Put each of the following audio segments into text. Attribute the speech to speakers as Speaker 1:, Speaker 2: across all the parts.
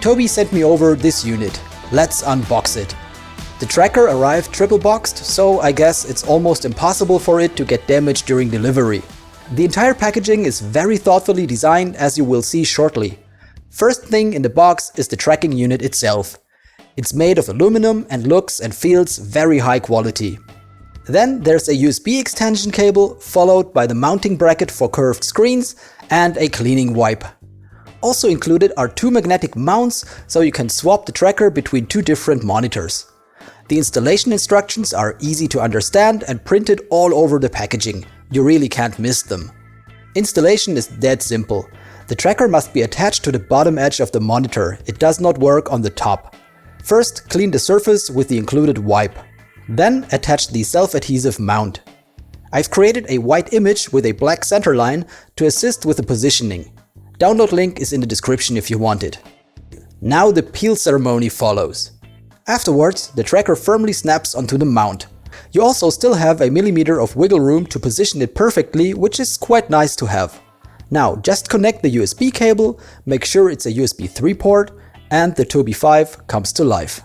Speaker 1: Tobii sent me over this unit. Let's unbox it. The tracker arrived triple boxed, so I guess it's almost impossible for it to get damaged during delivery. The entire packaging is very thoughtfully designed, as you will see shortly. First thing in the box is the tracking unit itself. It's made of aluminum and looks and feels very high quality. Then there's a USB extension cable, followed by the mounting bracket for curved screens and a cleaning wipe. Also included are two magnetic mounts, so you can swap the tracker between two different monitors. The installation instructions are easy to understand and printed all over the packaging. You really can't miss them. Installation is dead simple. The tracker must be attached to the bottom edge of the monitor. It does not work on the top. First, clean the surface with the included wipe. Then attach the self-adhesive mount. I've created a white image with a black center line to assist with the positioning. Download link is in the description if you want it. Now the peel ceremony follows. Afterwards, the tracker firmly snaps onto the mount. You also still have a millimeter of wiggle room to position it perfectly, which is quite nice to have. Now just connect the USB cable, make sure it's a USB 3 port, and the Tobii 5 comes to life.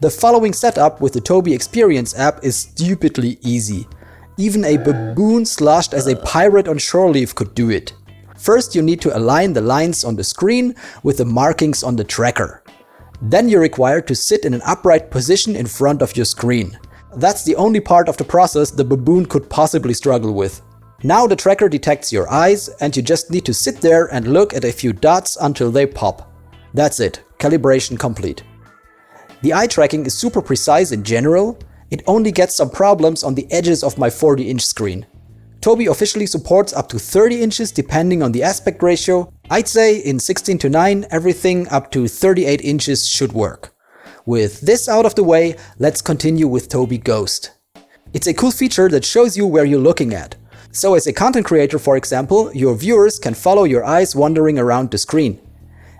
Speaker 1: The following setup with the Tobii Experience app is stupidly easy. Even a baboon sloshed as a pirate on shore leave could do it. First, you need to align the lines on the screen with the markings on the tracker. Then you're required to sit in an upright position in front of your screen. That's the only part of the process the baboon could possibly struggle with. Now the tracker detects your eyes and you just need to sit there and look at a few dots until they pop. That's it, calibration complete. The eye tracking is super precise in general. It only gets some problems on the edges of my 40-inch screen. Tobii officially supports up to 30 inches depending on the aspect ratio. I'd say in 16:9 everything up to 38 inches should work. With this out of the way, let's continue with Tobii Ghost. It's a cool feature that shows you where you're looking at. So as a content creator, for example, your viewers can follow your eyes wandering around the screen.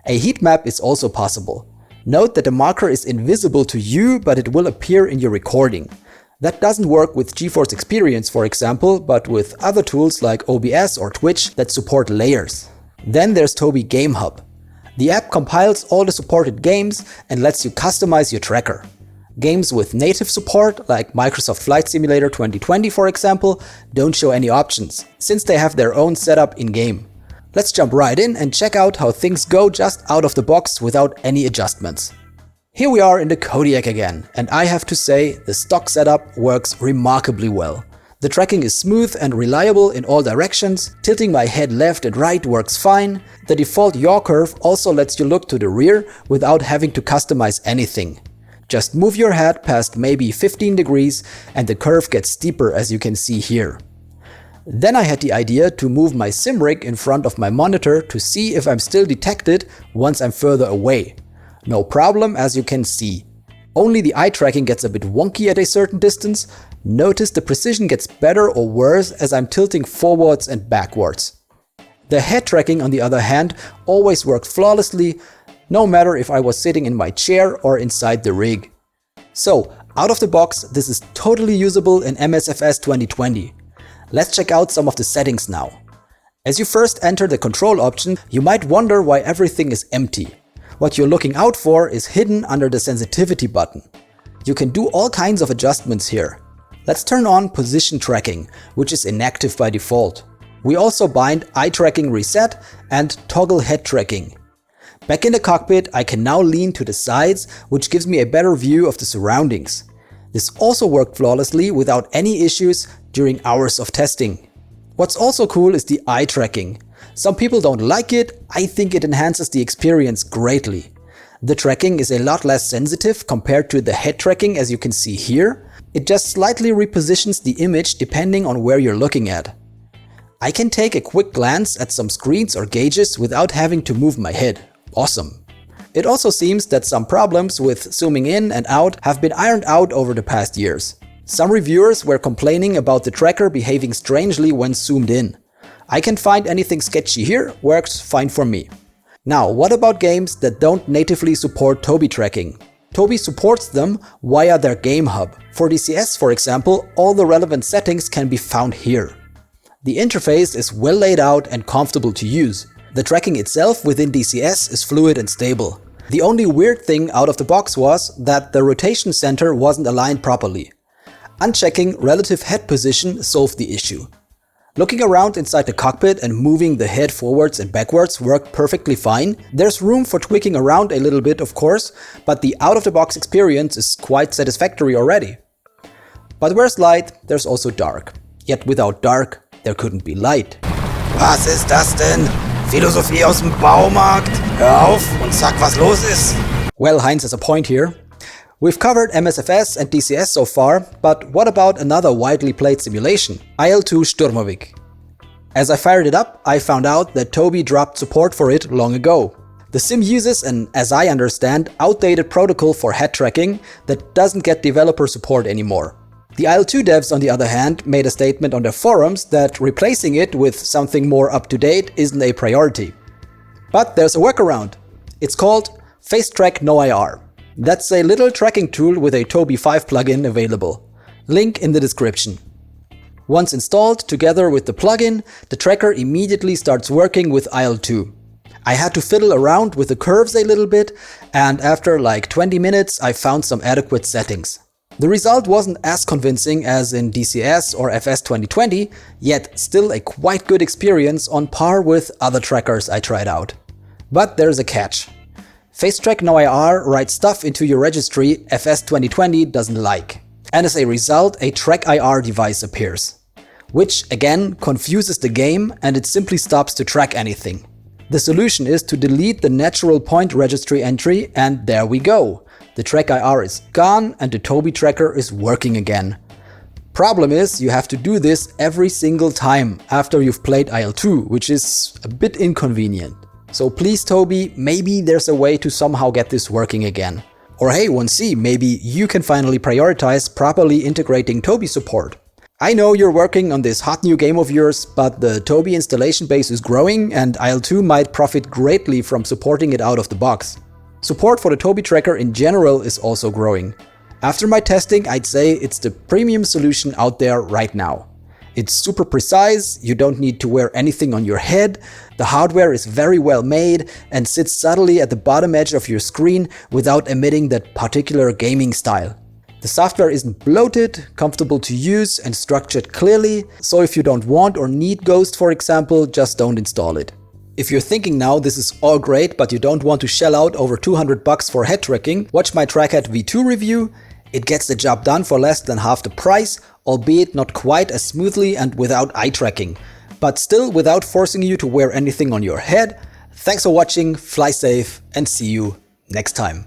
Speaker 1: A heat map is also possible. Note that the marker is invisible to you, but it will appear in your recording. That doesn't work with GeForce Experience, for example, but with other tools like OBS or Twitch that support layers. Then there's Tobii Game Hub. The app compiles all the supported games and lets you customize your tracker. Games with native support, like Microsoft Flight Simulator 2020 for example, don't show any options, since they have their own setup in-game. Let's jump right in and check out how things go just out of the box without any adjustments. Here we are in the Kodiak again, and I have to say the stock setup works remarkably well. The tracking is smooth and reliable in all directions, tilting my head left and right works fine. The default yaw curve also lets you look to the rear without having to customize anything. Just move your head past maybe 15 degrees and the curve gets steeper, as you can see here. Then I had the idea to move my sim rig in front of my monitor to see if I'm still detected once I'm further away. No problem, as you can see. Only the eye tracking gets a bit wonky at a certain distance. Notice the precision gets better or worse as I'm tilting forwards and backwards. The head tracking, on the other hand, always worked flawlessly, no matter if I was sitting in my chair or inside the rig. So, out of the box, this is totally usable in MSFS 2020. Let's check out some of the settings now. As you first enter the control option, you might wonder why everything is empty. What you're looking out for is hidden under the sensitivity button. You can do all kinds of adjustments here. Let's turn on position tracking, which is inactive by default. We also bind eye tracking reset and toggle head tracking. Back in the cockpit, I can now lean to the sides, which gives me a better view of the surroundings. This also worked flawlessly without any issues during hours of testing. What's also cool is the eye tracking. Some people don't like it. I think it enhances the experience greatly. The tracking is a lot less sensitive compared to the head tracking, as you can see here. It just slightly repositions the image depending on where you're looking at. I can take a quick glance at some screens or gauges without having to move my head. Awesome. It also seems that some problems with zooming in and out have been ironed out over the past years. Some reviewers were complaining about the tracker behaving strangely when zoomed in. I can't find anything sketchy here, works fine for me. Now, what about games that don't natively support Tobii tracking? Tobii supports them via their Game Hub. For DCS, for example, all the relevant settings can be found here. The interface is well laid out and comfortable to use. The tracking itself within DCS is fluid and stable. The only weird thing out of the box was that the rotation center wasn't aligned properly. Unchecking relative head position solved the issue. Looking around inside the cockpit and moving the head forwards and backwards worked perfectly fine. There's room for tweaking around a little bit, of course, but the out-of-the-box experience is quite satisfactory already. But where's light, there's also dark. Yet without dark, there couldn't be light.
Speaker 2: Was ist das denn? Philosophie aus dem Baumarkt? Hör auf und sag, was los ist.
Speaker 1: Well, Heinz has a point here. We've covered MSFS and DCS so far, but what about another widely played simulation, IL-2 Sturmovik? As I fired it up, I found out that Tobii dropped support for it long ago. The sim uses an, as I understand, outdated protocol for head tracking that doesn't get developer support anymore. The IL-2 devs, on the other hand, made a statement on their forums that replacing it with something more up-to-date isn't a priority. But there's a workaround. It's called Facetrack No IR. That's a little tracking tool with a Tobii 5 plugin available. Link in the description. Once installed, together with the plugin, the tracker immediately starts working with IL-2. I had to fiddle around with the curves a little bit, and after like 20 minutes I found some adequate settings. The result wasn't as convincing as in DCS or FS 2020, yet still a quite good experience on par with other trackers I tried out. But there's a catch. Facetrack No IR writes stuff into your registry FS 2020 doesn't like. And as a result, a Track IR device appears. Which again confuses the game and it simply stops to track anything. The solution is to delete the natural point registry entry and there we go. The Track IR is gone and the Tobii tracker is working again. Problem is, you have to do this every single time after you've played IL-2, which is a bit inconvenient. So please Tobii, maybe there's a way to somehow get this working again. Or hey, 1C, maybe you can finally prioritize properly integrating Tobii support. I know you're working on this hot new game of yours, but the Tobii installation base is growing and IL-2 might profit greatly from supporting it out of the box. Support for the Tobii tracker in general is also growing. After my testing, I'd say it's the premium solution out there right now. It's super precise, you don't need to wear anything on your head, the hardware is very well made and sits subtly at the bottom edge of your screen without emitting that particular gaming style. The software isn't bloated, comfortable to use and structured clearly, so if you don't want or need Ghost for example, just don't install it. If you're thinking now this is all great but you don't want to shell out over $200 for head tracking, watch my Trackhead V2 review. It gets the job done for less than half the price, albeit not quite as smoothly and without eye tracking, but still without forcing you to wear anything on your head. Thanks for watching, fly safe and see you next time.